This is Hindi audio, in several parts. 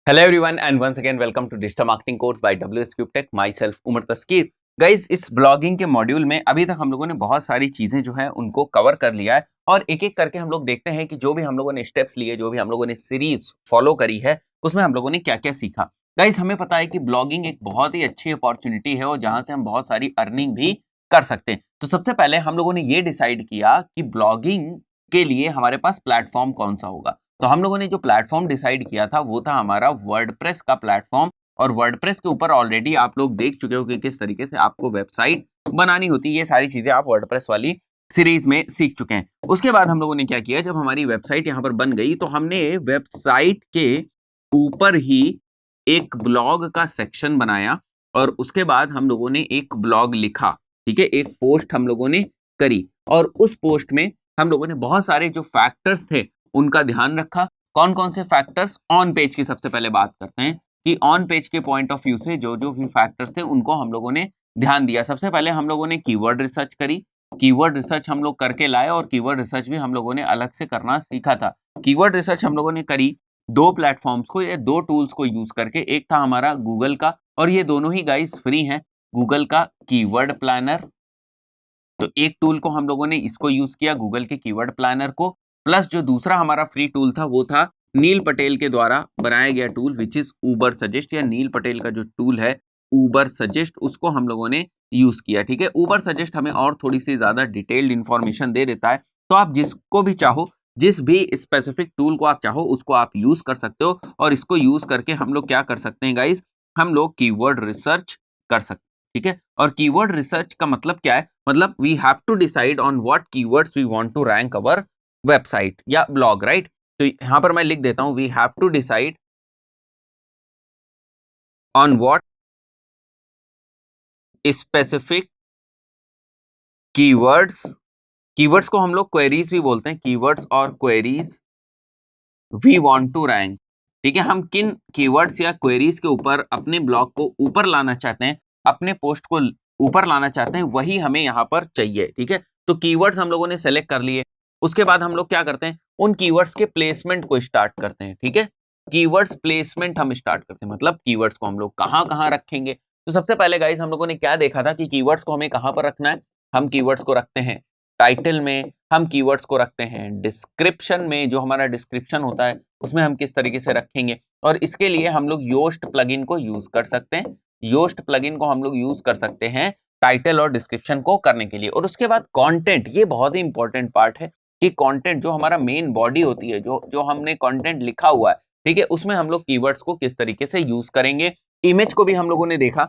Hello everyone and once again welcome to digital marketing course by WS cube tech. Myself Umar Taskeer. Guys, इस ब्लॉगिंग के मॉड्यूल में अभी तक हम लोगों ने बहुत सारी चीजें जो है उनको कवर कर लिया है और एक एक करके हम लोग देखते हैं कि जो भी हम लोगों ने स्टेप्स लिए, जो भी हम लोगों ने सीरीज फॉलो करी है, उसमें हम लोगों ने क्या क्या सीखा। गाइज, हमें पता है कि ब्लॉगिंग एक बहुत ही अच्छी अपॉर्चुनिटी है और जहां से हम बहुत सारी अर्निंग भी कर सकते हैं। तो सबसे पहले हम लोगों ने ये डिसाइड किया कि ब्लॉगिंग के लिए हमारे पास प्लेटफॉर्म कौन सा होगा। तो हम लोगों ने जो प्लेटफॉर्म डिसाइड किया था वो था हमारा वर्डप्रेस का प्लेटफॉर्म। और वर्डप्रेस के ऊपर ऑलरेडी आप लोग देख चुके हो कि किस तरीके से आपको वेबसाइट बनानी होती है। ये सारी चीजें आप वर्डप्रेस वाली सीरीज में सीख चुके हैं। उसके बाद हम लोगों ने क्या किया, जब हमारी वेबसाइट यहाँ पर बन गई तो हमने वेबसाइट के ऊपर ही एक ब्लॉग का सेक्शन बनाया और उसके बाद हम लोगों ने एक ब्लॉग लिखा। ठीक है, एक पोस्ट हम लोगों ने करी और उस पोस्ट में हम लोगों ने बहुत सारे जो फैक्टर्स थे उनका ध्यान रखा। कौन कौन से फैक्टर्स? ऑन पेज की सबसे पहले बात करते हैं कि ऑन पेज के पॉइंट ऑफ व्यू से जो जो भी फैक्टर्स थे उनको हम लोगों ने ध्यान दिया। सबसे पहले हम लोगों ने कीवर्ड रिसर्च करी। कीवर्ड रिसर्च हम लोग करके लाए और कीवर्ड रिसर्च भी हम लोगों ने अलग से करना सीखा था। कीवर्ड रिसर्च हम लोगों ने करी दो प्लेटफॉर्म्स को या दो टूल्स को यूज करके। एक था हमारा गूगल का, और ये दोनों ही गाइस फ्री हैं। गूगल का कीवर्ड प्लानर, तो एक टूल को हम लोगों ने इसको यूज किया, गूगल के कीवर्ड प्लानर को। प्लस जो दूसरा हमारा फ्री टूल था वो था नील पटेल के द्वारा बनाया गया tool which is Uber suggest, या नील पटेल का जो टूल है उबर सजेस्ट, उसको हम लोगों ने यूज किया। ठीक है, उबर सजेस्ट हमें और थोड़ी सी ज्यादा डिटेल्ड इंफॉर्मेशन दे देता है। तो आप जिसको भी चाहो, जिस भी स्पेसिफिक टूल को आप चाहो उसको आप यूज कर सकते हो। और इसको यूज करके हम लोग क्या कर सकते हैं गाइज, हम लोग कीवर्ड रिसर्च कर सकते हैं। ठीक है, और कीवर्ड रिसर्च का मतलब क्या है? मतलब we have to decide on what keywords we want to rank our website या ब्लॉग, राइट। तो यहां पर मैं लिख देता हूं, we have to decide on what specific keywords. Keywords को हम लोग क्वेरीज भी बोलते हैं, कीवर्ड्स और queries we want to rank. ठीक है, हम किन कीवर्ड्स या क्वेरीज के ऊपर अपने ब्लॉग को ऊपर लाना चाहते हैं, अपने पोस्ट को ऊपर लाना चाहते हैं, वही हमें यहाँ पर चाहिए। ठीक है, तो कीवर्ड्स हम लोगों ने सेलेक्ट कर लिए। उसके बाद हम लोग क्या करते हैं, उन कीवर्ड्स के प्लेसमेंट को स्टार्ट करते हैं। ठीक है, कीवर्ड्स प्लेसमेंट हम स्टार्ट करते हैं, मतलब कीवर्ड्स को हम लोग कहाँ कहाँ रखेंगे। तो सबसे पहले गाइस हम लोगों ने क्या देखा था कि कीवर्ड्स को हमें कहाँ पर रखना है। हम कीवर्ड्स को रखते हैं टाइटल में, हम कीवर्ड्स को रखते हैं डिस्क्रिप्शन में, जो हमारा डिस्क्रिप्शन होता है उसमें हम किस तरीके से रखेंगे। और इसके लिए हम लोग योस्ट प्लगइन को यूज कर सकते हैं। योस्ट प्लगइन को हम लोग यूज कर सकते हैं टाइटल और डिस्क्रिप्शन को करने के लिए। और उसके बाद कंटेंट, ये बहुत ही इंपॉर्टेंट पार्ट है कि कंटेंट जो हमारा मेन बॉडी होती है, जो जो हमने कंटेंट लिखा हुआ है, ठीक है, उसमें हम लोग कीवर्ड्स को किस तरीके से यूज करेंगे। इमेज को भी हम लोगों ने देखा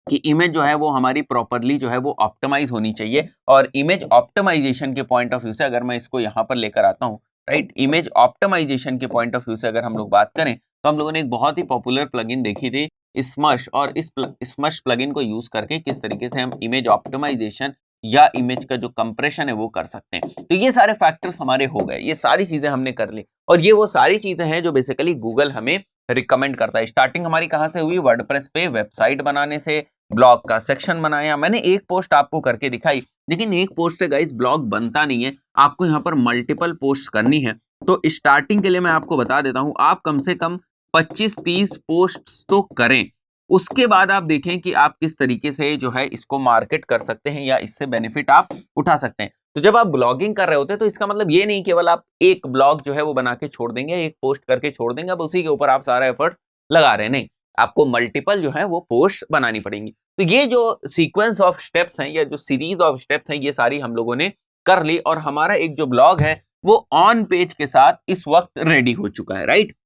कि इमेज जो है वो हमारी प्रॉपरली जो है वो ऑप्टिमाइज होनी चाहिए। और इमेज ऑप्टिमाइजेशन के पॉइंट ऑफ व्यू से अगर मैं इसको यहाँ पर लेकर आता हूँ, राइट, इमेज ऑप्टिमाइजेशन के पॉइंट ऑफ व्यू से अगर हम लोग बात करें तो हम लोगों ने एक बहुत ही पॉपुलर प्लगइन देखी थी स्मश, और इस स्मश प्लगइन को यूज करके किस तरीके से हम इमेज ऑप्टिमाइजेशन या इमेज का जो कंप्रेशन है वो कर सकते हैं। तो ये सारे फैक्टर्स हमारे हो गए, ये सारी चीजें हमने कर ली और ये वो सारी चीजें हैं जो बेसिकली गूगल हमें रिकमेंड करता है। स्टार्टिंग हमारी कहां से हुई? वर्डप्रेस पे वेबसाइट बनाने से, ब्लॉग का सेक्शन बनाया। मैंने एक पोस्ट आपको करके दिखाई, लेकिन एक पोस्ट से गाइस ब्लॉग बनता नहीं है, आपको यहाँ पर मल्टीपल पोस्ट करनी है। तो स्टार्टिंग के लिए मैं आपको बता देता हूं, आप कम से कम 25-30 पोस्ट तो करें। उसके बाद आप देखें कि आप किस तरीके से जो है इसको मार्केट कर सकते हैं या इससे बेनिफिट आप उठा सकते हैं। तो जब आप ब्लॉगिंग कर रहे होते हैं तो इसका मतलब ये नहीं केवल आप एक ब्लॉग जो है वो बना के छोड़ देंगे, एक पोस्ट करके छोड़ देंगे, अब उसी के ऊपर आप सारा एफर्ट लगा रहे हैं। नहीं, आपको मल्टीपल जो है वो पोस्ट बनानी पड़ेंगी। तो ये जो सीक्वेंस ऑफ स्टेप्स हैं या जो सीरीज ऑफ स्टेप्स हैं, ये सारी हम लोगों ने कर ली और हमारा एक जो ब्लॉग है वो ऑन पेज के साथ इस वक्त रेडी हो चुका है, राइट।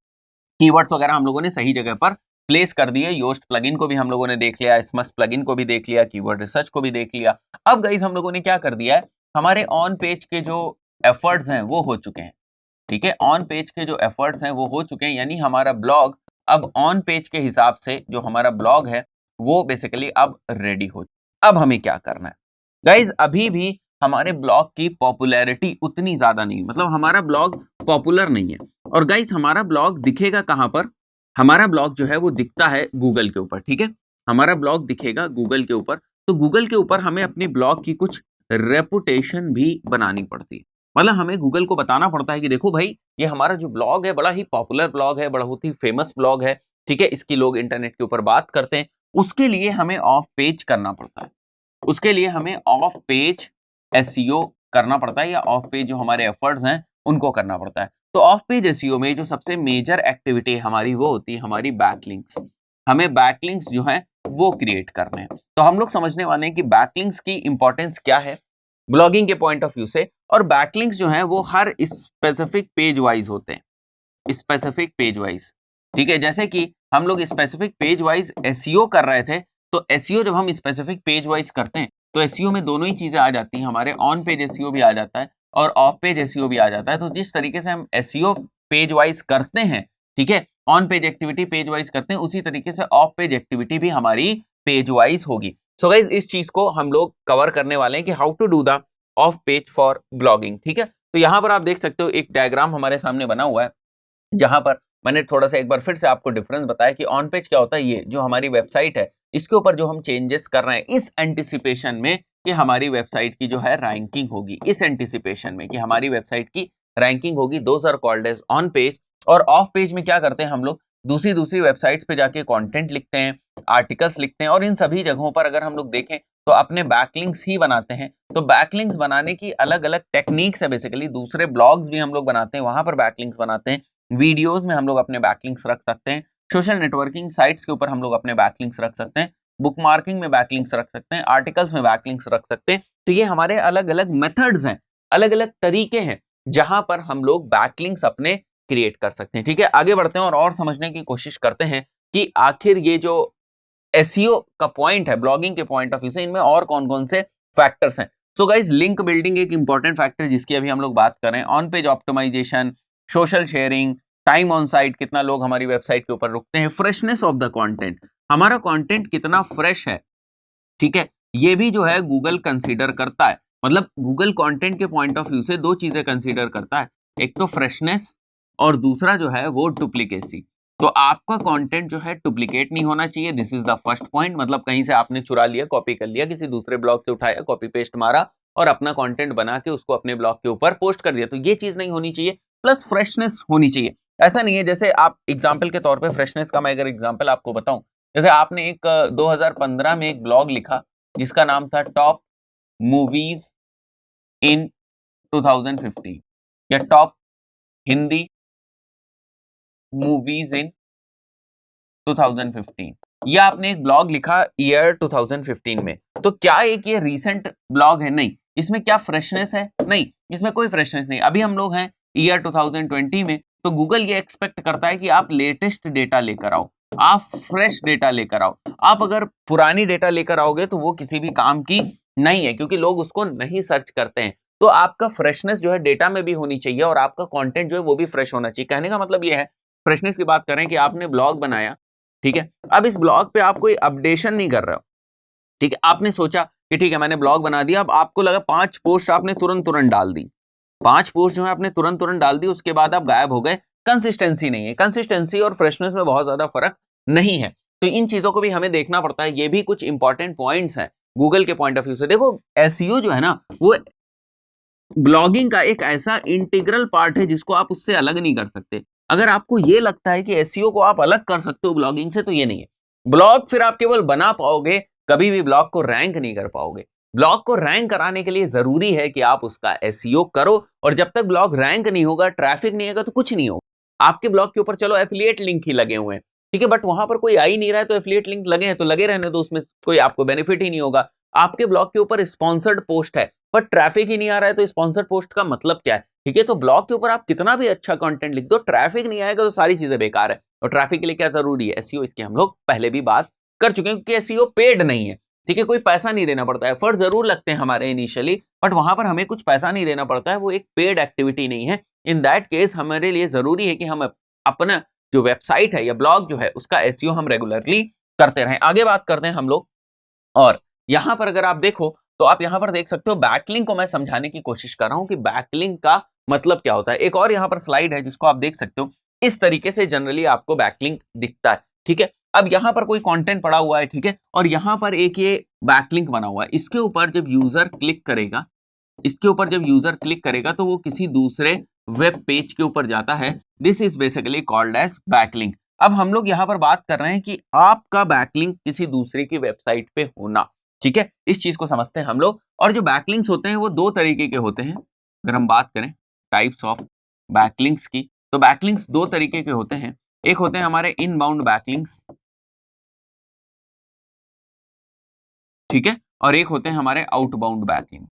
कीवर्ड्स वगैरह हम लोगों ने सही जगह पर प्लेस कर दिए। योस्ट प्लगइन को भी हम लोगों ने देख लिया, स्मश प्लगइन को भी देख लिया, कीवर्ड रिसर्च को भी देख लिया। अब गाइस हम लोगों ने क्या कर दिया है, हमारे ऑन पेज के जो एफर्ट्स हैं वो हो चुके हैं। ठीक है, ऑन पेज के जो एफर्ट्स हैं वो हो चुके हैं, यानी हमारा ब्लॉग अब ऑन पेज के हिसाब से जो हमारा ब्लॉग है वो बेसिकली अब रेडी हो। अब हमें क्या करना है गाइज, अभी भी हमारे ब्लॉग की पॉपुलैरिटी उतनी ज्यादा नहीं, मतलब हमारा ब्लॉग पॉपुलर नहीं है। और गाइज हमारा ब्लॉग दिखेगा कहां पर? हमारा ब्लॉग जो है वो दिखता है गूगल के ऊपर। ठीक है, हमारा ब्लॉग दिखेगा गूगल के ऊपर। तो गूगल के ऊपर हमें अपनी ब्लॉग की कुछ रेपुटेशन भी बनानी पड़ती है। मतलब हमें गूगल को बताना पड़ता है कि देखो भाई ये हमारा जो ब्लॉग है बड़ा ही पॉपुलर ब्लॉग है, बहुत ही फेमस ब्लॉग है, ठीक है, इसकी लोग इंटरनेट के ऊपर बात करते हैं। उसके लिए हमें ऑफ पेज करना पड़ता है, उसके लिए हमें ऑफ पेज एसईओ करना पड़ता है, या ऑफ पेज जो हमारे एफर्ट्स हैं उनको करना पड़ता है। तो ऑफ पेज एसईओ में जो सबसे मेजर एक्टिविटी हमारी वो होती है हमारी बैकलिंक्स। हमें बैकलिंक्स जो है वो क्रिएट करने हैं। तो हम लोग समझने वाले हैं कि बैकलिंक्स की इंपॉर्टेंस क्या है ब्लॉगिंग के पॉइंट ऑफ व्यू से, और बैकलिंक्स जो है वो हर स्पेसिफिक पेज वाइज होते हैं, स्पेसिफिक पेज वाइज, ठीक है। जैसे कि हम लोग स्पेसिफिक पेज वाइज एसईओ कर रहे थे, तो एसईओ जब हम स्पेसिफिक पेज वाइज करते हैं तो एसईओ में दोनों ही चीजें आ जाती हैं, हमारे ऑन पेज एसईओ भी आ जाता है और ऑफ पेज एसईओ भी आ जाता है। तो जिस तरीके से हम एसईओ पेज वाइज करते हैं, ठीक है, on page activity page wise करते हैं, उसी तरीके से ऑफ पेज एक्टिविटी भी हमारी पेज वाइज होगी। सो गाइस इस चीज को हम लोग कवर करने वाले हैं कि how to do the off page for blogging, ठीक है। तो यहाँ पर आप देख सकते हो एक डायग्राम हमारे सामने बना हुआ है, जहां पर मैंने थोड़ा सा एक बार फिर से आपको डिफरेंस बताया कि ऑन पेज क्या होता है। ये जो हमारी वेबसाइट है इसके ऊपर जो हम चेंजेस कर रहे हैं इस एंटिसिपेशन में कि हमारी वेबसाइट की जो है रैंकिंग होगी, इस एंटिसिपेशन में कि हमारी वेबसाइट की रैंकिंग होगी, those are called as on page. और ऑफ पेज में क्या करते हैं हम लोग दूसरी वेबसाइट्स पे जाके कंटेंट लिखते हैं, आर्टिकल्स लिखते हैं, और इन सभी जगहों पर अगर हम लोग देखें तो अपने बैकलिंक्स ही बनाते हैं। तो बैकलिंक्स बनाने की अलग अलग टेक्निक्स है, बेसिकली दूसरे ब्लॉग्स भी हम लोग बनाते हैं, वहां पर बैकलिंक्स बनाते हैं, वीडियोस में हम लोग अपने बैकलिंक्स रख सकते हैं, सोशल नेटवर्किंग साइट्स के ऊपर हम लोग अपने बैकलिंक्स रख सकते हैं, बुकमार्किंग में बैकलिंक्स रख सकते हैं, आर्टिकल्स में बैकलिंक्स रख सकते हैं। तो ये हमारे अलग अलग मेथड्स हैं, अलग अलग तरीके हैं जहां पर हम लोग बैकलिंक्स अपने क्रिएट कर सकते हैं, ठीक है। आगे बढ़ते हैं और समझने की कोशिश करते हैं कि आखिर ये जो एसईओ का पॉइंट है ब्लॉगिंग के पॉइंट ऑफ व्यू से, इनमें और कौन कौन से फैक्टर्स हैं। सो गाइस लिंक बिल्डिंग एक इंपॉर्टेंट फैक्टर जिसकी अभी हम लोग बात कर रहे हैं, on page optimization, social sharing, time on site, कितना लोग हमारी वेबसाइट के ऊपर रुकते हैं, फ्रेशनेस ऑफ द कंटेंट, हमारा कंटेंट कितना फ्रेश है, ठीक है, ये भी जो है गूगल कंसीडर करता है। मतलब गूगल कंटेंट के पॉइंट ऑफ व्यू से दो चीजें कंसीडर करता है, एक तो फ्रेशनेस और दूसरा जो है वो डुप्लीकेसी। तो आपका कंटेंट जो है डुप्लीकेट नहीं होना चाहिए, this is the first point. मतलब कहीं से आपने चुरा लिया, कॉपी कर लिया, किसी दूसरे ब्लॉग से उठाया, कॉपी पेस्ट मारा और अपना कंटेंट बना के उसको अपने ब्लॉग के ऊपर पोस्ट कर दिया, तो ये चीज नहीं होनी चाहिए। प्लस फ्रेशनेस होनी चाहिए। ऐसा नहीं है, जैसे आप एग्जाम्पल के तौर पर फ्रेशनेस का मैं अगर एग्जाम्पल आपको बताऊं, जैसे आपने एक 2015 में एक ब्लॉग लिखा जिसका नाम था टॉप मूवीज इन 2015 या टॉप हिंदी मूवीज इन 2015, या आपने एक ब्लॉग लिखा ईयर 2015 में, तो क्या एक ये रीसेंट ब्लॉग है? नहीं। इसमें क्या फ्रेशनेस है? नहीं, इसमें कोई फ्रेशनेस नहीं। अभी हम लोग हैं ईयर 2020 में, तो गूगल ये एक्सपेक्ट करता है कि आप लेटेस्ट डेटा लेकर आओ, आप फ्रेश डेटा लेकर आओ। आप अगर पुरानी डेटा लेकर आओगे तो वो किसी भी काम की नहीं है, क्योंकि लोग उसको नहीं सर्च करते हैं। तो आपका फ्रेशनेस जो है डेटा में भी होनी चाहिए और आपका कंटेंट जो है वो भी फ्रेश होना चाहिए। कहने का मतलब ये है, फ्रेशनेस की बात करें कि आपने ब्लॉग बनाया, ठीक है, अब इस ब्लॉग पे आप कोई अपडेशन नहीं कर रहे हो, ठीक है, आपने सोचा कि ठीक है मैंने ब्लॉग बना दिया, अब आपको लगा 5 पोस्ट आपने तुरंत डाल दी, 5 पोस्ट जो है आपने तुरंत डाल दी, उसके बाद आप गायब हो गए। कंसिस्टेंसी नहीं है, कंसिस्टेंसी और फ्रेशनेस में बहुत ज्यादा फर्क नहीं है। तो इन चीजों को भी हमें देखना पड़ता है, ये भी कुछ इंपॉर्टेंट पॉइंट्स हैं गूगल के पॉइंट ऑफ व्यू से। देखो एसईओ जो है ना वो ब्लॉगिंग का एक ऐसा इंटीग्रल पार्ट है जिसको आप उससे अलग नहीं कर सकते। अगर आपको ये लगता है कि एसईओ को आप अलग कर सकते हो ब्लॉगिंग से, तो ये नहीं है। ब्लॉग फिर आप केवल बना पाओगे, कभी भी ब्लॉग को रैंक नहीं कर पाओगे। ब्लॉग को रैंक कराने के लिए जरूरी है कि आप उसका एसईओ करो, और जब तक ब्लॉग रैंक नहीं होगा, ट्रैफिक नहीं आएगा, तो कुछ नहीं होगा। आपके ब्लॉग के ऊपर चलो एफिलिएट लिंक ही लगे हुए हैं, ठीक है, बट वहां पर कोई आ ही नहीं रहा है, तो एफिलिएट लिंक लगे हैं तो लगे रहने दो, उसमें कोई आपको बेनिफिट ही नहीं होगा। आपके ब्लॉग के ऊपर स्पॉन्सर्ड पोस्ट है पर ट्रैफिक ही नहीं आ रहा है, तो स्पॉन्सर्ड पोस्ट का मतलब क्या है? ठीक है, तो ब्लॉग के ऊपर आप कितना भी अच्छा कंटेंट लिख दो, ट्रैफिक नहीं आएगा तो सारी चीजें बेकार है। और ट्रैफिक के लिए क्या जरूरी है? एसईओ। इसकी हम लोग पहले भी बात कर चुके हैं, क्योंकि एसईओ पेड नहीं है, ठीक है, कोई पैसा नहीं देना पड़ता है। एफर्ट जरूर लगते हैं हमारे इनिशियली, बट वहां पर हमें कुछ पैसा नहीं देना पड़ता है, वो एक पेड एक्टिविटी नहीं है। इन दैट केस हमारे लिए जरूरी है कि हम अपना जो वेबसाइट है या ब्लॉग जो है उसका एसईओ हम रेगुलरली करते रहें। आगे बात करते हैं हम लोग, और यहां पर अगर आप देखो तो आप यहां पर देख सकते हो, बैकलिंक को मैं समझाने की कोशिश कर रहा हूं कि बैकलिंक का मतलब क्या होता है। एक और यहां पर स्लाइड है जिसको आप देख सकते हो, इस तरीके से जनरली आपको बैकलिंक दिखता है, ठीक है। अब यहां पर कोई कंटेंट पड़ा हुआ है, ठीक है, और यहां पर एक ये बैकलिंक बना हुआ है, इसके ऊपर जब यूजर क्लिक करेगा इसके ऊपर जब यूजर क्लिक करेगा तो वो किसी दूसरे वेब पेज के ऊपर जाता है। This is basically called as backlink. अब हम लोग यहाँ पर बात कर रहे हैं कि आपका बैकलिंक किसी दूसरे की वेबसाइट पे होना, ठीक है, इस चीज को समझते हैं हम लोग। और जो बैकलिंक्स होते हैं वो दो तरीके के होते हैं। अगर हम बात करें टाइप्स ऑफ बैकलिंक्स की, तो बैकलिंक्स दो तरीके के होते हैं। एक होते हैं हमारे इनबाउंड बैकलिंक्स, ठीक है, और एक होते हैं हमारे आउटबाउंड बैकलिंक।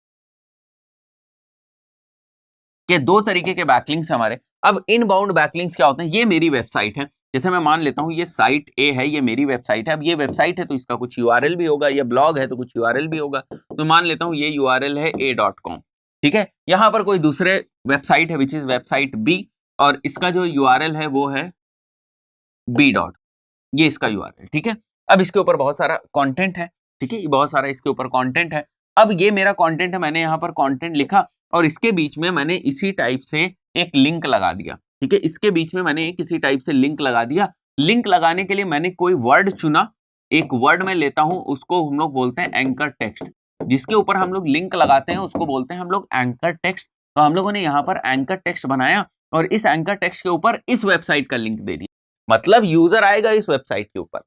के दो तरीके के बैकलिंक्स हमारे। अब इनबाउंड बैकलिंक्स क्या होते हैं? ये मेरी वेबसाइट है, जैसे मैं मान लेता हूं ये साइट ए है, ये मेरी वेबसाइट है। अब ये वेबसाइट है तो इसका कुछ यूआरएल भी होगा, ये ब्लॉग है तो कुछ यूआरएल भी होगा। तो मान लेता हूं ये यूआरएल है a.com, ठीक है। यहां पर कोई दूसरे वेबसाइट है विच इज वेबसाइट बी, और इसका जो यूआरएल है वो है b. ये इसका यूआरएल, ठीक है। अब इसके ऊपर बहुत सारा कंटेंट है, ठीक है, ये बहुत सारा इसके ऊपर कंटेंट है। अब ये मेरा कंटेंट है, मैंने यहाँ पर कंटेंट लिखा और इसके बीच में मैंने इसी टाइप से एक लिंक लगा दिया, ठीक है। इसके बीच में मैंने किसी टाइप से लिंक लगा दिया। लिंक लगाने के लिए मैंने कोई वर्ड चुना, एक वर्ड में लेता हूं, उसको हम लोग बोलते हैं एंकर टेक्स्ट। जिसके ऊपर हम लोग लिंक लगाते हैं उसको बोलते हैं हम लोग एंकर टेक्स्ट। तो हम लोगों ने यहाँ पर एंकर टेक्स्ट बनाया और इस एंकर टेक्स्ट के ऊपर इस वेबसाइट का लिंक दे दिया। मतलब यूजर आएगा इस वेबसाइट के ऊपर।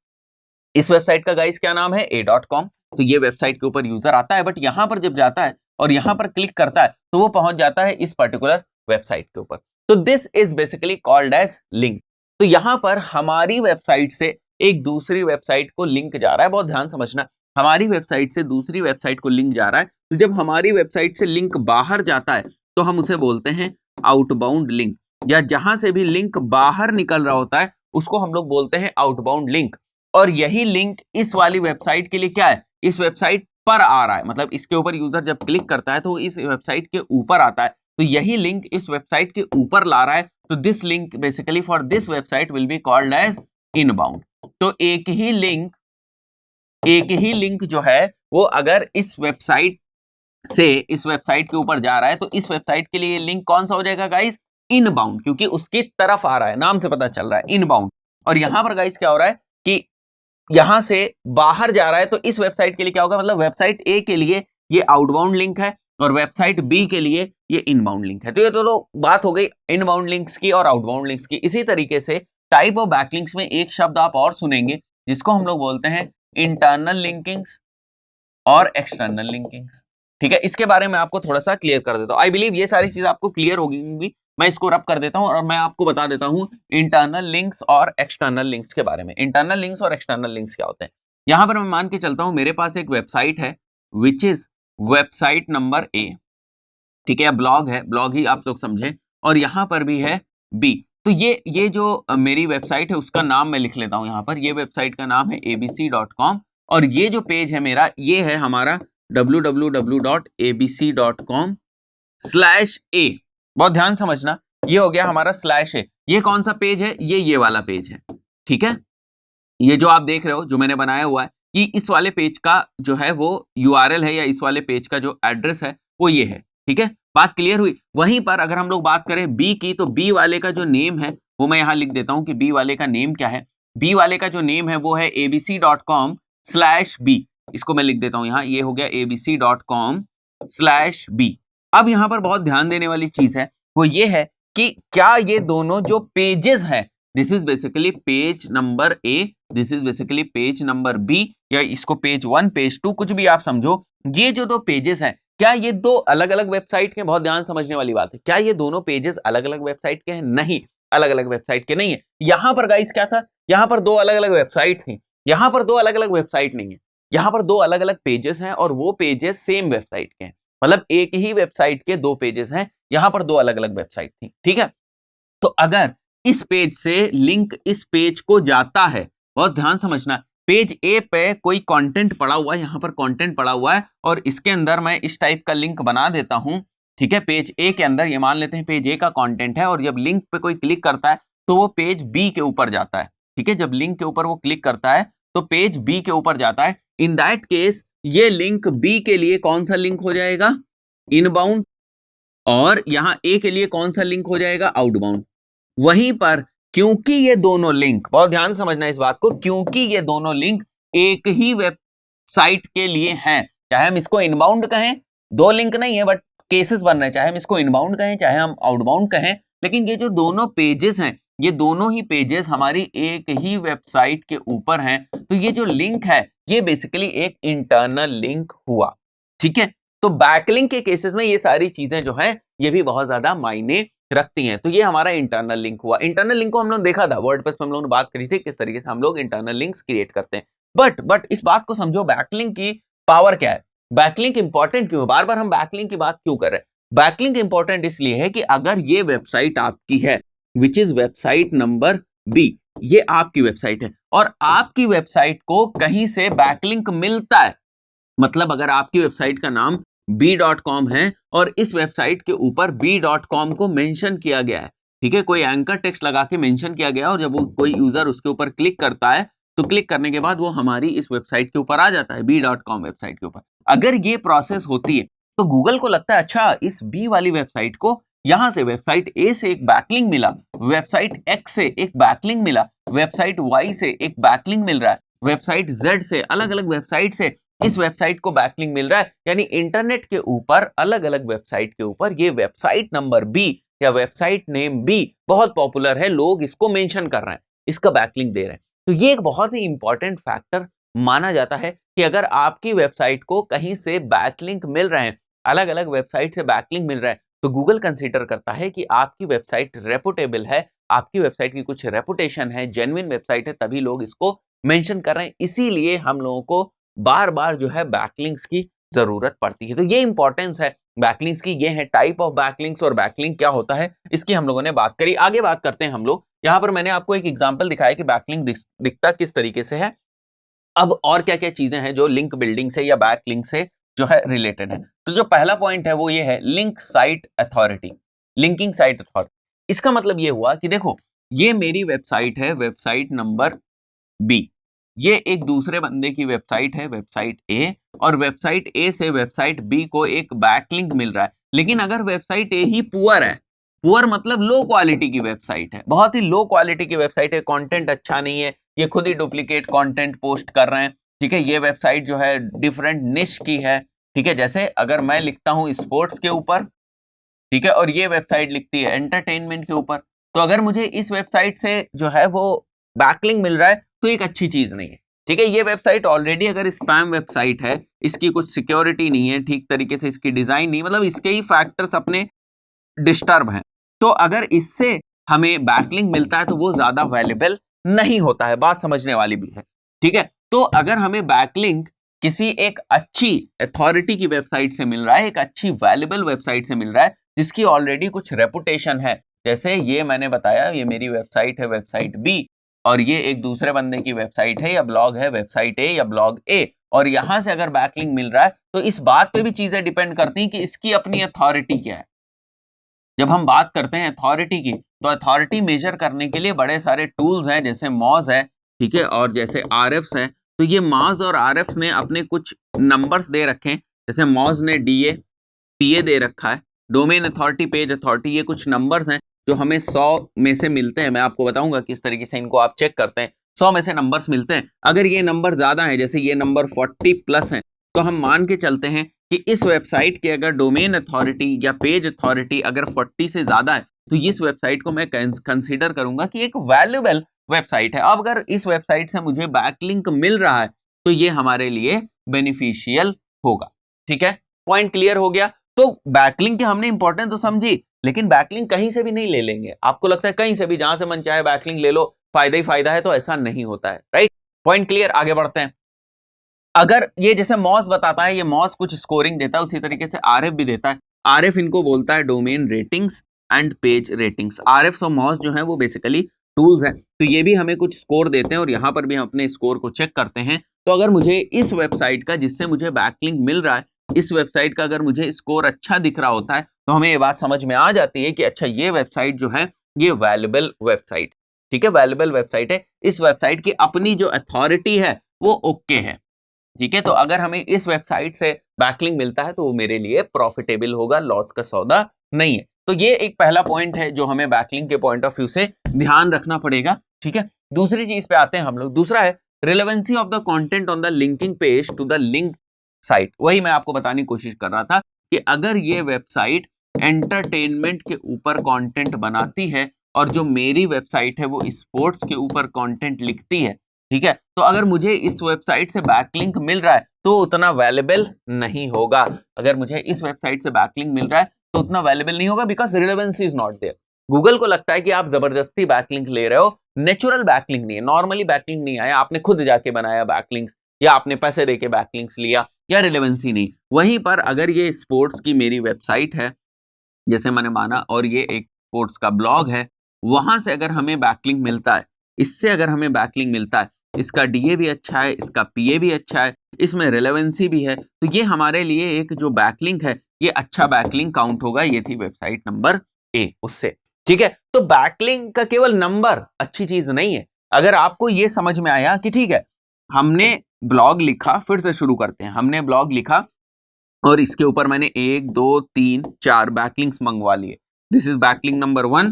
इस वेबसाइट का गाइस क्या नाम है? a.com। तो ये वेबसाइट के ऊपर यूजर आता है, बट यहां पर जब जाता है और यहां पर क्लिक करता है तो वो पहुंच जाता है इस पर्टिकुलर वेबसाइट के ऊपर। तो this is basically called as link. तो यहां पर हमारी वेबसाइट से एक दूसरी वेबसाइट को लिंक जा रहा है, बहुत ध्यान समझना, हमारी वेबसाइट से दूसरी वेबसाइट को लिंक जा रहा है। तो जब हमारी वेबसाइट से लिंक बाहर जाता है तो हम उसे बोलते हैं आउटबाउंड लिंक, या जहां से भी लिंक बाहर निकल रहा होता है उसको हम लोग बोलते हैं आउटबाउंड लिंक। और यही लिंक इस वाली वेबसाइट के लिए क्या है? इस वेबसाइट पर आ रहा है, मतलब इसके ऊपर यूजर जब क्लिक करता है तो इस वेबसाइट के ऊपर आता है। तो यही लिंक इस वेबसाइट के ऊपर ला रहा है। तो this link basically for this website will be called as inbound. तो एक ही लिंक जो है वो अगर इस वेबसाइट से इस वेबसाइट के ऊपर जा रहा है तो इस वेबसाइट के लिए लिंक कौन सा हो जाएगा गाइस? इनबाउंड, क्योंकि उसकी तरफ आ रहा है, नाम से पता चल रहा है इनबाउंड। और यहां पर गाइस क्या हो रहा है कि यहां से बाहर जा रहा है, तो इस वेबसाइट के लिए क्या होगा? मतलब वेबसाइट ए के लिए ये आउटबाउंड लिंक है और वेबसाइट बी के लिए ये इनबाउंड लिंक है। तो ये तो बात हो गई इनबाउंड लिंक्स की और आउटबाउंड लिंक्स की। इसी तरीके से टाइप ऑफ बैकलिंक्स में एक शब्द आप और सुनेंगे जिसको हम लोग बोलते हैं इंटरनल लिंकिंग्स और एक्सटर्नल लिंकिंग्स, ठीक है। इसके बारे में आपको थोड़ा सा क्लियर कर देता हूं। आई बिलीव ये सारी चीज आपको क्लियर होगी। मैं इसको रब कर देता हूं और मैं आपको बता देता हूं इंटरनल लिंक्स और एक्सटर्नल लिंक्स के बारे में। इंटरनल लिंक्स और एक्सटर्नल लिंक्स क्या होते हैं? यहां पर मैं मान के चलता हूं मेरे पास एक वेबसाइट है which is website number A, ठीक है, ब्लॉग है, ब्लॉग ही आप लोग समझे, और यहां पर भी है बी। तो ये जो मेरी वेबसाइट है उसका नाम मैं लिख लेता हूं यहां पर। ये वेबसाइट का नाम है abc.com और ये जो पेज है मेरा ये है हमारा www.abc.com/a। बहुत ध्यान समझना, ये हो गया हमारा /a। ये कौन सा पेज है? ये वाला पेज है, ठीक है। ये जो आप देख रहे हो जो मैंने बनाया हुआ है, कि इस वाले पेज का जो है वो यूआरएल है, या इस वाले पेज का जो एड्रेस है वो ये है, ठीक है। बात क्लियर हुई? वहीं पर अगर हम लोग बात करें बी की, तो बी वाले का जो नेम है वो मैं यहां लिख देता हूं कि बी वाले का नेम क्या है। बी वाले का जो नेम है वो है abc.com/b। इसको मैं लिख देता हूं यहां, ये हो गया abc.com/b। अब यहां पर बहुत ध्यान देने वाली चीज है वो ये है कि क्या ये दोनों जो पेजेस हैं, this is basically page number A, this is basically page number B, या इसको पेज 1 पेज 2 कुछ भी आप समझो, ये जो दो पेजेस हैं क्या ये दो अलग अलग वेबसाइट के? बहुत ध्यान समझने वाली बात है। क्या ये दोनों पेजेस अलग अलग वेबसाइट के हैं? नहीं, अलग अलग वेबसाइट के नहीं है। यहां पर गाइस क्या था? यहां पर दो अलग अलग वेबसाइट थी, यहां पर दो अलग अलग वेबसाइट नहीं है। यहां पर दो अलग अलग पेजेस हैं और वो पेजेस सेम वेबसाइट के हैं, मतलब एक ही वेबसाइट के दो पेजेस हैं। यहां पर दो अलग अलग वेबसाइट थी, ठीक है। तो अगर इस पेज से लिंक इस पेज को जाता है, बहुत ध्यान समझना, पेज ए पे कोई कंटेंट पड़ा हुआ है, यहां पर कंटेंट पड़ा हुआ है और इसके अंदर मैं इस टाइप का लिंक बना देता हूं, ठीक है। पेज ए के अंदर ये मान लेते हैं पेज ए का कंटेंट है, और जब लिंक पे कोई क्लिक करता है तो वो पेज बी के ऊपर जाता है, ठीक है। जब लिंक के ऊपर वो क्लिक करता है तो पेज बी के ऊपर जाता है। इन दैट केस ये लिंक बी के लिए कौन सा लिंक हो जाएगा? इनबाउंड। और यहां ए के लिए कौन सा लिंक हो जाएगा? आउटबाउंड। वहीं पर क्योंकि ये दोनों लिंक, बहुत ध्यान समझना इस बात को, क्योंकि ये दोनों लिंक एक ही वेबसाइट के लिए हैं, चाहे हम इसको इनबाउंड कहें, दो लिंक नहीं है बट केसेस बन रहे हैं, चाहे हम इसको इनबाउंड कहें चाहे हम आउटबाउंड कहें, लेकिन ये जो दोनों पेजेस हैं, ये दोनों ही पेजेस हमारी एक ही वेबसाइट के ऊपर हैं, तो ये जो लिंक है ये बेसिकली एक इंटरनल लिंक हुआ। ठीक है, तो बैकलिंक के केसेस में ये सारी चीजें जो है ये भी बहुत ज्यादा मायने रखती हैं। तो ये हमारा इंटरनल लिंक हुआ। इंटरनल लिंक को हम लोग देखा था वर्डप्रेस पे, हम लोगों ने बात करी थी किस तरीके से हम लोग इंटरनल लिंक्स क्रिएट करते हैं। बट इस बात को समझो, बैकलिंक की पावर क्या है, बैकलिंक इंपॉर्टेंट क्यों है, बार बार हम बैकलिंक की बात क्यों कर रहे हैं। बैकलिंक इंपॉर्टेंट इसलिए है कि अगर ये वेबसाइट आपकी है, which is website number B, ये आपकी वेबसाइट है और आपकी वेबसाइट को कहीं से बैकलिंक मिलता है, मतलब अगर आपकी वेबसाइट का नाम b.com है और इस वेबसाइट के ऊपर b.com को मेंशन किया गया है, ठीक है, कोई एंकर टेक्स्ट लगा के मेंशन किया गया और जब वो कोई यूजर उसके ऊपर क्लिक करता है तो क्लिक करने के बाद वो हमारी इस वेबसाइट के ऊपर आ जाता है, b.com वेबसाइट के ऊपर। अगर ये प्रोसेस होती है तो गूगल को लगता है अच्छा इस बी वाली वेबसाइट को यहां से वेबसाइट ए से एक बैकलिंक मिला, वेबसाइट एक्स से एक बैकलिंक मिला, वेबसाइट वाई से एक बैकलिंक मिल रहा है, वेबसाइट जेड से, अलग अलग वेबसाइट से इस वेबसाइट को बैकलिंक मिल रहा है। यानी इंटरनेट के ऊपर अलग अलग वेबसाइट के ऊपर ये वेबसाइट नंबर बी या वेबसाइट नेम बी बहुत पॉपुलर है, लोग इसको मेंशन कर रहे हैं, इसका बैकलिंक दे रहे हैं। तो ये एक बहुत ही इंपॉर्टेंट फैक्टर माना जाता है कि अगर आपकी वेबसाइट को कहीं से बैकलिंक मिल रहे हैं, अलग अलग वेबसाइट से बैकलिंक मिल रहा है, तो गूगल कंसीडर करता है कि आपकी वेबसाइट रेपुटेबल है, आपकी वेबसाइट की कुछ रेपुटेशन है, जेन्युइन वेबसाइट है, तभी लोग इसको मेंशन कर रहे हैं। इसीलिए हम लोगों को बार बार जो है बैकलिंक्स की जरूरत पड़ती है। तो ये इंपॉर्टेंस है बैकलिंक्स की, ये है टाइप ऑफ बैकलिंक्स और बैकलिंक क्या होता है इसकी हम लोगों ने बात करी। आगे बात करते हैं हम लोग। यहां पर मैंने आपको एक एग्जांपल दिखाया कि बैकलिंक दिखता किस तरीके से है। अब और क्या क्या चीजें हैं जो लिंक बिल्डिंग से या बैकलिंक से जो है रिलेटेड है। तो जो पहला पॉइंट है वो ये है link site authority, linking site authority. इसका मतलब ये हुआ कि देखो ये मेरी वेबसाइट है, वेबसाइट नंबर बी, ये एक दूसरे बंदे की वेबसाइट है, वेबसाइट ए, और वेबसाइट ए से वेबसाइट बी को एक बैकलिंक मिल रहा है। लेकिन अगर वेबसाइट ए ही पुअर है, पुअर मतलब लो क्वालिटी की वेबसाइट है, बहुत ही लो क्वालिटी की वेबसाइट है, कंटेंट अच्छा नहीं है, ये खुद ही डुप्लीकेट कंटेंट पोस्ट कर रहे हैं, ठीक है, ये वेबसाइट जो है डिफरेंट निश की है, ठीक है, जैसे अगर मैं लिखता हूं स्पोर्ट्स के ऊपर, ठीक है, और ये वेबसाइट लिखती है एंटरटेनमेंट के ऊपर, तो अगर मुझे इस वेबसाइट से जो है वो बैकलिंक मिल रहा है तो एक अच्छी चीज नहीं है, ठीक है। ये वेबसाइट ऑलरेडी अगर स्पैम वेबसाइट है, इसकी कुछ सिक्योरिटी नहीं है, ठीक तरीके से इसकी डिजाइन नहीं, मतलब इसके ही फैक्टर्स अपने डिस्टर्ब हैं, तो अगर इससे हमें बैकलिंक मिलता है तो वो ज्यादा वैल्यूएबल नहीं होता है, बात समझने वाली भी है, ठीक है। तो अगर हमें बैकलिंक किसी एक अच्छी अथॉरिटी की वेबसाइट से मिल रहा है, एक अच्छी वैल्यूएबल वेबसाइट से मिल रहा है जिसकी ऑलरेडी कुछ रेपुटेशन है, जैसे ये मैंने बताया ये मेरी वेबसाइट है वेबसाइट बी, और ये एक दूसरे बंदे की वेबसाइट है या ब्लॉग है वेबसाइट ए या ब्लॉग ए, और यहां से अगर बैकलिंक मिल रहा है तो इस बात पे भी चीजें डिपेंड करती हैं कि इसकी अपनी अथॉरिटी क्या है। जब हम बात करते हैं अथॉरिटी की, तो अथॉरिटी मेजर करने के लिए बड़े सारे टूल्स हैं, जैसे मॉज है, ठीक है, और जैसे आरएफ्स हैं। तो ये मॉज और आरएफ्स ने अपने कुछ नंबर्स दे रखे हैं, जैसे मॉज ने डीए पीए दे रखा है, डोमेन अथॉरिटी, पेज अथॉरिटी, ये कुछ नंबर्स हैं जो हमें 100 में से मिलते हैं। मैं आपको बताऊंगा किस तरीके से इनको आप चेक करते हैं। 100 में से नंबर्स मिलते हैं, अगर ये नंबर ज्यादा है, जैसे ये नंबर 40+ है, तो हम मान के चलते हैं कि इस वेबसाइट के अगर डोमेन अथॉरिटी या पेज अथॉरिटी अगर 40 से ज्यादा है तो इस वेबसाइट को मैं कंसीडर करूंगा कि एक वैल्यूएबल वेबसाइट है। अब अगर इस वेबसाइट से मुझे बैकलिंक मिल रहा है तो ये हमारे लिए बेनिफिशियल होगा, ठीक है, पॉइंट क्लियर हो गया। तो बैकलिंक की हमने इंपॉर्टेंस तो समझी, लेकिन बैकलिंक कहीं से भी नहीं ले लेंगे। आपको लगता है कहीं से भी जहां से मन चाहे बैकलिंक ले लो, फायदा ही फायदा है, तो ऐसा नहीं होता है, राइट, पॉइंट क्लियर। आगे बढ़ते हैं। अगर ये जैसे मॉस बताता है, ये मॉस कुछ स्कोरिंग देता है, उसी तरीके से आरएफ भी देता है। आरएफ इनको बोलता है domain ratings and page ratings. RF और मॉस जो है वो बेसिकली टूल्स हैं, तो ये भी हमें कुछ स्कोर देते हैं और यहाँ पर भी हम अपने स्कोर को चेक करते हैं। तो अगर मुझे इस वेबसाइट का, जिससे मुझे बैकलिंक मिल रहा है, इस वेबसाइट का अगर मुझे स्कोर अच्छा दिख रहा होता है तो हमें ये बात समझ में आ जाती है कि अच्छा ये वेबसाइट जो है ये वैल्यूएबल वेबसाइट, ठीक है, वैल्यूएबल वेबसाइट है, इस वेबसाइट की अपनी जो अथॉरिटी है वो ओके है, ठीक है। तो अगर हमें इस वेबसाइट से बैकलिंक मिलता है तो वो मेरे लिए प्रॉफिटेबल होगा, लॉस का सौदा नहीं है। तो ये एक पहला पॉइंट है जो हमें बैकलिंक के पॉइंट ऑफ व्यू से ध्यान रखना पड़ेगा, ठीक है। दूसरी चीज पे आते हैं हम लोग। दूसरा है relevancy of the content on the linking page to the link site. वही मैं आपको बताने की कोशिश कर रहा था कि अगर ये वेबसाइट एंटरटेनमेंट के ऊपर कंटेंट बनाती है और जो मेरी वेबसाइट है वो स्पोर्ट्स के ऊपर कंटेंट लिखती है, ठीक है, तो अगर मुझे इस वेबसाइट से बैकलिंक मिल रहा है तो उतना वैल्यूएबल नहीं होगा। अगर मुझे इस वेबसाइट से बैकलिंक मिल रहा है तो उतना वैल्यूएबल नहीं होगा, because relevancy is not there. Google को लगता है कि आप जबरदस्ती बैकलिंक ले रहे हो, नेचुरल बैकलिंक नहीं है, नॉर्मली बैकलिंक नहीं आया, आपने खुद जाके बनाया बैकलिंक्स या आपने पैसे देके बैकलिंक्स लिया, या रिलेवेंसी नहीं। वहीं पर अगर ये स्पोर्ट्स की मेरी वेबसाइट है जैसे मैंने माना, और ये एक स्पोर्ट्स का ब्लॉग है, वहां से अगर हमें बैकलिंक मिलता है, इससे अगर हमें बैकलिंक मिलता है, इसका डीए भी अच्छा है, इसका पीए भी अच्छा है, इसमें रिलेवेंसी भी है, तो ये हमारे लिए एक जो बैकलिंक है ये अच्छा बैकलिंक काउंट होगा। ये थी वेबसाइट नंबर ए उससे, ठीक है। तो बैकलिंक का केवल नंबर अच्छी चीज नहीं है। अगर आपको ये समझ में आया कि ठीक है हमने ब्लॉग लिखा, फिर से शुरू करते हैं, हमने ब्लॉग लिखा और इसके ऊपर मैंने 1 2 3 4 बैकलिंक्स मंगवा लिए। This is backlink number 1,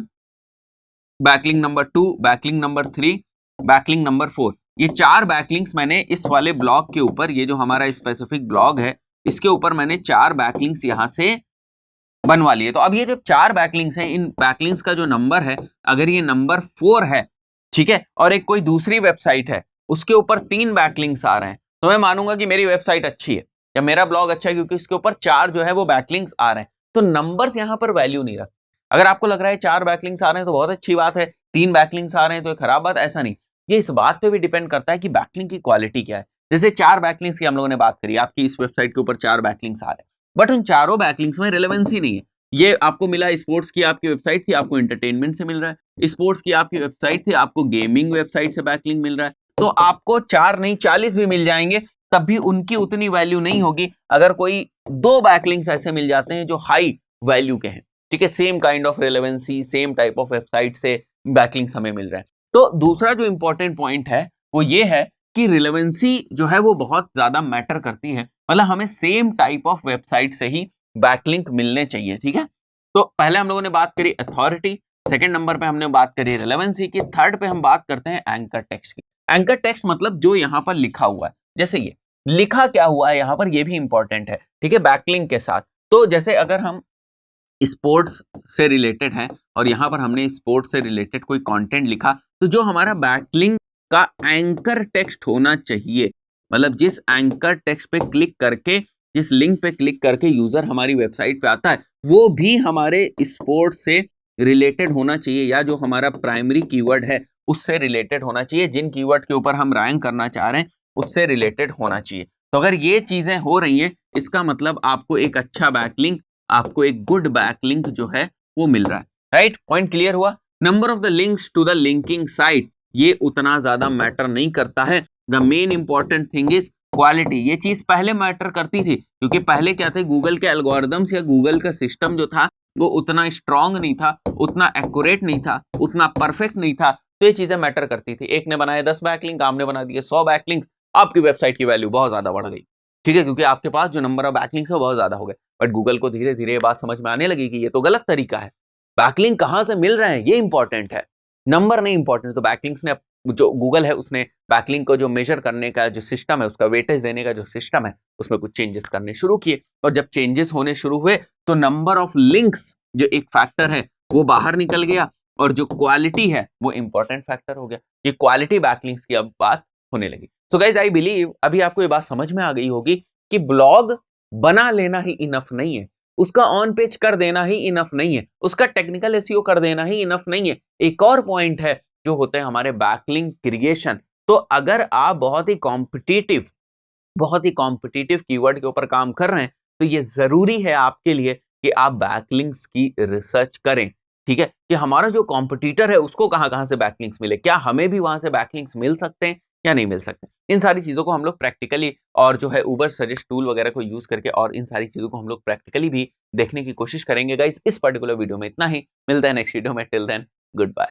backlink number 2, backlink number 3, backlink number 4। ये 4 बैकलिंक्स मैंने इस वाले ब्लॉग के ऊपर, ये जो हमारा स्पेसिफिक ब्लॉग है इसके ऊपर मैंने 4 बैकलिंक्स यहां से बनवा लिए। तो अब ये जो 4 बैकलिंक्स हैं, इन बैकलिंक्स का जो नंबर है, अगर ये नंबर 4 है, ठीक है, और एक कोई दूसरी वेबसाइट है उसके ऊपर 3 बैकलिंक्स आ रहे हैं, तो मैं मानूंगा कि मेरी वेबसाइट अच्छी है या मेरा ब्लॉग अच्छा है, क्योंकि इसके ऊपर 4 जो है वो बैकलिंक्स आ रहे हैं। तो नंबर्स यहां पर वैल्यू नहीं रखते। अगर आपको लग रहा है 4 बैकलिंक्स आ रहे हैं तो बहुत अच्छी बात है, 3 बैकलिंक्स आ रहे हैं तो खराब बात, ऐसा नहीं। ये इस बात पे भी डिपेंड करता है कि बैकलिंक की क्वालिटी क्या है। जैसे 4 बैकलिंक्स की हम लोगों ने बात करी, आपकी इस वेबसाइट के ऊपर 4 बैकलिंक्स आ रहे हैं, बट उन चारों बैकलिंक्स में रिलेवेंसी नहीं है। ये आपको मिला, स्पोर्ट्स की आपकी वेबसाइट थी, आपको एंटरटेनमेंट से मिल रहा है, स्पोर्ट्स की आपकी वेबसाइट थी, आपको गेमिंग वेबसाइट से बैकलिंक मिल रहा है, तो आपको 4 नहीं 40 भी मिल जाएंगे तब भी उनकी उतनी वैल्यू नहीं होगी अगर कोई 2 बैकलिंक्स ऐसे मिल जाते हैं जो हाई वैल्यू के हैं, ठीक है, same kind of relevancy, same type of website से बैकलिंक्स हमें मिल रहा है। तो दूसरा जो इंपॉर्टेंट पॉइंट है वो ये है कि रिलेवेंसी जो है वो बहुत ज्यादा मैटर करती है, मतलब हमें सेम टाइप ऑफ वेबसाइट से ही बैकलिंक मिलने चाहिए, ठीक है। तो पहले हम लोगों ने बात करी अथॉरिटी, सेकंड नंबर पे हमने बात करी रिलेवेंसी की, थर्ड पे हम बात करते हैं एंकर टेक्स्ट की। एंकर टेक्स्ट मतलब जो यहाँ पर लिखा हुआ है, जैसे ये लिखा क्या हुआ है यहाँ पर, ये भी इंपॉर्टेंट है, ठीक है, बैकलिंक के साथ। तो जैसे अगर हम स्पोर्ट्स से रिलेटेड है और यहाँ पर हमने स्पोर्ट्स से रिलेटेड कोई कंटेंट लिखा, तो जो हमारा बैकलिंक का एंकर टेक्स्ट होना चाहिए, मतलब जिस एंकर टेक्स्ट पे क्लिक करके, जिस लिंक पे क्लिक करके यूजर हमारी वेबसाइट पे आता है, वो भी हमारे स्पोर्ट्स से रिलेटेड होना चाहिए, या जो हमारा प्राइमरी कीवर्ड है उससे रिलेटेड होना चाहिए, जिन कीवर्ड के ऊपर हम रैंक करना चाह रहे हैं उससे रिलेटेड होना चाहिए। तो अगर ये चीजें हो रही हैं, इसका मतलब आपको एक अच्छा बैकलिंक, आपको एक गुड बैकलिंक जो है वो मिल रहा है, राइट। पॉइंट क्लियर हुआ। Number of the links to the linking site, ये उतना ज्यादा मैटर नहीं करता है। The main important thing is quality. ये चीज पहले मैटर करती थी, क्योंकि पहले क्या थे, गूगल के एल्गोरिदम्स या गूगल का सिस्टम जो था वो उतना स्ट्रांग नहीं था, उतना एक्यूरेट नहीं था, उतना परफेक्ट नहीं था, तो ये चीजें मैटर करती थी। एक ने बनाए 10 बैकलिंक, आपने बना दिए 100 बैकलिंक, आपकी वेबसाइट की वैल्यू बहुत ज्यादा बढ़ गई, ठीक है, क्योंकि आपके पास जो नंबर ऑफ बैकलिंक्स है वो बहुत ज्यादा हो गए। बट गूगल को धीरे धीरे ये बात समझ में आने लगी कि ये तो गलत तरीका है, बैकलिंक कहां से मिल रहे हैं ये इंपॉर्टेंट है, नंबर नहीं इंपॉर्टेंट। तो बैकलिंक्स ने, जो गूगल है उसने बैकलिंक को जो मेजर करने का जो सिस्टम है, उसका वेटेज देने का जो सिस्टम है, उसमें कुछ चेंजेस करने शुरू किए, और जब चेंजेस होने शुरू हुए तो नंबर ऑफ लिंक्स जो एक फैक्टर है वो बाहर निकल गया, और जो क्वालिटी है वो इंपॉर्टेंट फैक्टर हो गया। ये क्वालिटी बैकलिंक्स की अब बात होने लगी। सो गाइज आई बिलीव अभी आपको ये बात समझ में आ गई होगी कि ब्लॉग बना लेना ही इनफ नहीं है, उसका ऑन पेज कर देना ही इनफ नहीं है, उसका टेक्निकल एसईओ कर देना ही इनफ नहीं है। एक और पॉइंट है जो होते हैं हमारे बैकलिंक क्रिएशन। तो अगर आप बहुत ही कॉम्पिटिटिव कीवर्ड के ऊपर काम कर रहे हैं तो ये जरूरी है आपके लिए कि आप बैकलिंक्स की रिसर्च करें, ठीक है, कि हमारा जो कॉम्पिटिटर है उसको कहां से बैकलिंक्स मिले, क्या हमें भी वहां से बैकलिंक्स मिल सकते हैं या नहीं मिल सकते। इन सारी चीजों को हम लोग प्रैक्टिकली, और जो है उबर सजेस्ट टूल वगैरह को यूज करके, और इन सारी चीजों को हम लोग प्रैक्टिकली भी देखने की कोशिश करेंगे। गाइस इस पर्टिकुलर वीडियो में इतना ही, मिलते हैं नेक्स्ट वीडियो में, टिल देन गुड बाय।